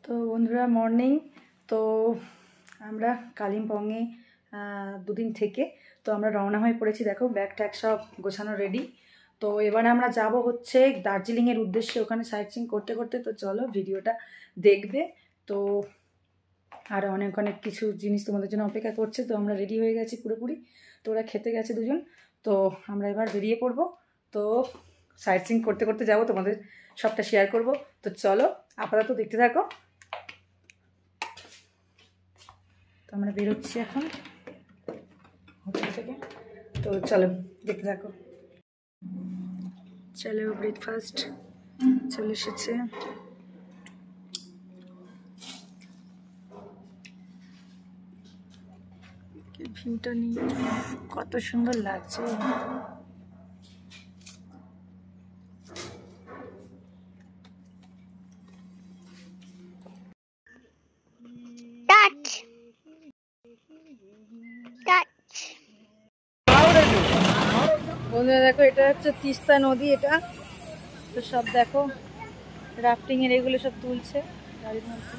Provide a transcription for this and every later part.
তো বন্ধুরা মর্নিং। তো আমরা কালিম্পংয়ে দুদিন থেকে তো আমরা রওনা হয়ে পড়েছি। দেখো ব্যাগ ট্যাগ সব গোছানো রেডি। তো এবারে আমরা যাব হচ্ছে দার্জিলিংয়ের উদ্দেশ্যে, ওখানে সাইট সিইং করতে করতে। তো চলো ভিডিওটা দেখবে। তো আর অনেক অনেক কিছু জিনিস তোমাদের জন্য অপেক্ষা করছে। তো আমরা রেডি হয়ে গেছি পুরোপুরি। তো ওরা খেতে গেছে দুজন। তো আমরা এবার বেরিয়ে পড়বো। তো সাইট সিইং করতে করতে যাবো, তোমাদের সবটা শেয়ার করব। তো চলো আপাতত দেখতে থাকো। তো আমরা বেরোচ্ছি এখন হোটেল থেকে। তো চলো দেখতে থাকো। চলো ব্রেকফাস্ট চলে এসেছে। ভিউটা নিয়ে কত সুন্দর লাগছে। বন্ধুরা দেখো, এটা হচ্ছে তিস্তা নদী। এটা তো সব দেখো রাফটিং এর এগুলো সব তুলছে গাড়ির মধ্যে।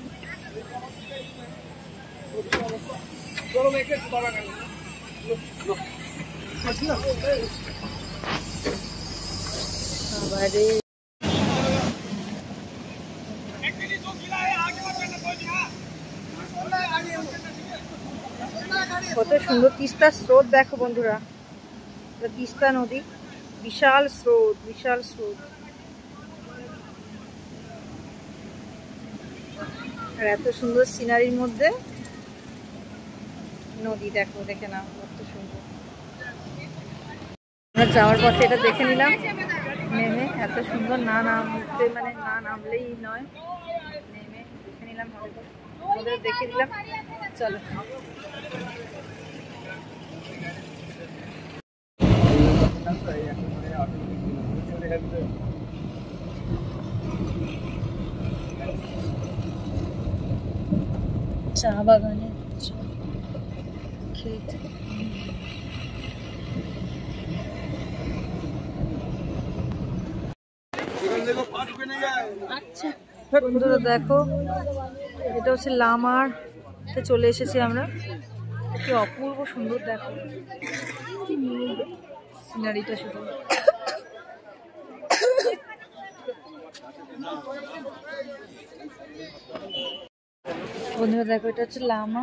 কত সুন্দর তিস্তার স্রোত দেখো বন্ধুরা। তিস্তা নদী, বিশাল স্রোত, বিশাল স্রোত। আর এত সুন্দর সিনারির মধ্যে নদী দেখো, দেখে নাও কত সুন্দর। আমরা যাওয়ার পথে এটা দেখে নিলাম নেমে, এত সুন্দর। না নামতে মানে না নামলেই নয়, নেমে দেখে নিলাম, ওদের দেখে দিলাম। চলো চা বাগানে খেতে। বন্ধুরা দেখো, এটা হচ্ছে লামারতে চলে এসেছি আমরা। কি অপূর্ব সুন্দর দেখো সিনারিটা শুধু। বন্ধুরা দেখো, এটা হচ্ছে লামা।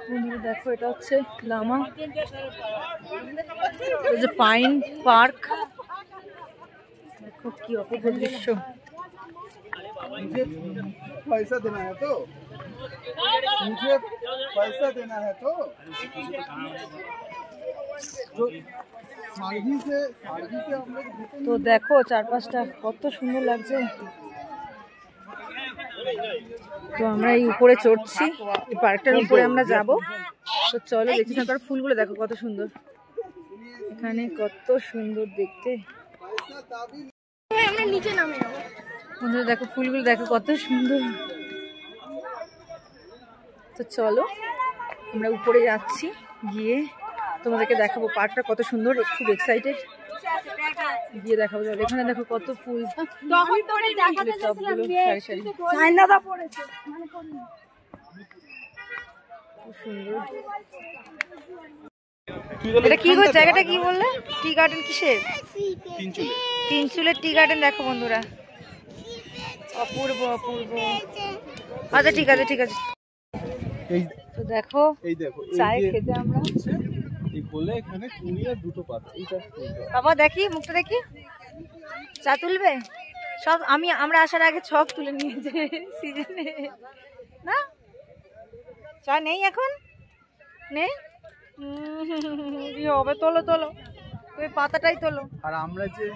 বন্ধুরা দেখো, এটা হচ্ছে লামা, যে পাইন পার্ক। দেখো কি অপূর্ব দৃশ্য। मुझे पैसा देना है तो मुझे पैसा देना है तो सारगी से हम लोग। তো দেখো চারপাশটা কত সুন্দর লাগছে। তো আমরা এই উপরে চড়ছি, এই পার্কটার উপরে আমরা যাব। তো চলো দেখছি। তার ফুলগুলো দেখো কত সুন্দর, এখানে কত সুন্দর দেখতে। আমরা নিচে নামে যাবো। বন্ধুরা দেখো ফুলগুলো দেখো কত সুন্দর। তো চলো আমরা উপরে যাচ্ছি, গিয়ে তোমাদেরকে দেখাবো পার্কটা কত সুন্দর। খুব এক্সাইটেড, গিয়ে দেখাবো। চলো এখানে দেখো কত ফুল, সারি সারি খুব সুন্দর। এটা কি গো, জায়গাটা কি বললে? টি গার্ডেন কিসের? তিনচুলের টি গার্ডেন। দেখো বন্ধুরা অপূর্ব অপূর্ব। আচ্ছা ঠিক আছে ঠিক আছে। তো দেখো চায় খেতে আমরা বাবা। দেখি মুখটা দেখি, চা তুলবে সব। আমরা আসার আগে সব তুলে নিয়েছে সিজনে। না চা নেই এখন, নেই। কি হবে, তোলো তোলো, তুমি পাতাটাই তোলো। আর আমরা যে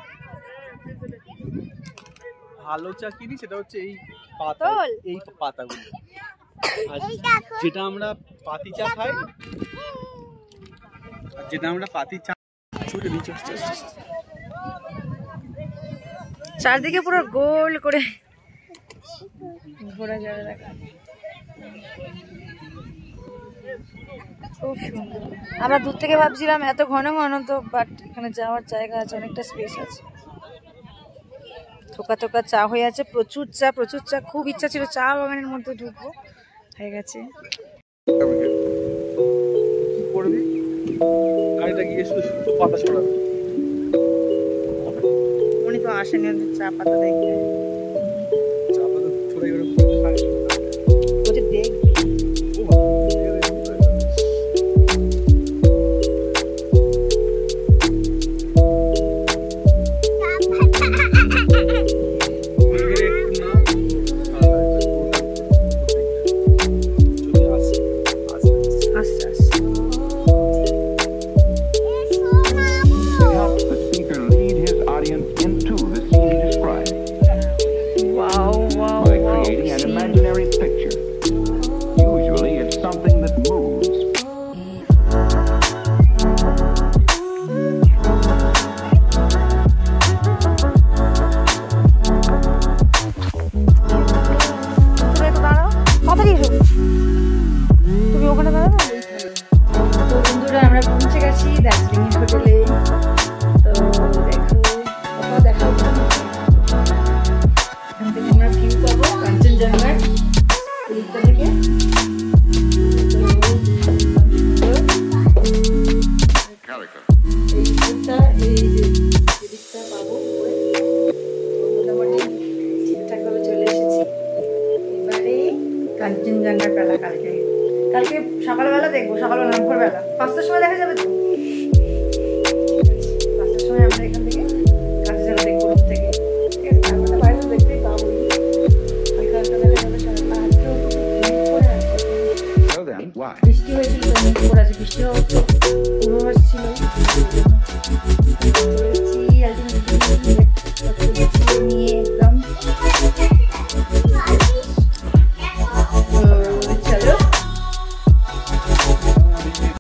ভালো চা কিনি সেটা হচ্ছে এই পাতা, এই পাতাগুলো। যেটা আমরা পাতি চা খাই, যেটা আমরা পাতি চা ছুটে নিচে চারদিকে পুরো গোল করে ঘোরা যাবে। দেখা খুব সুন্দর। আমরা দূর থেকে ভাবছিলাম এত ঘন ঘন, তো বাট এখানে যাওয়ার জায়গা আছে, অনেকটা স্পেস আছে। থোকা থোকা চা হয়ে আছে, প্রচুর চা প্রচুর চা। খুব ইচ্ছা ছিল চা বাগানের মধ্যে ঢুকবো, হয়ে গেছে। কি করবি? গাড়িটা গিয়ে শুধু পাতা ছড়াবে। উনি তো আসেনি, ওদের চা পাতা দেখবে।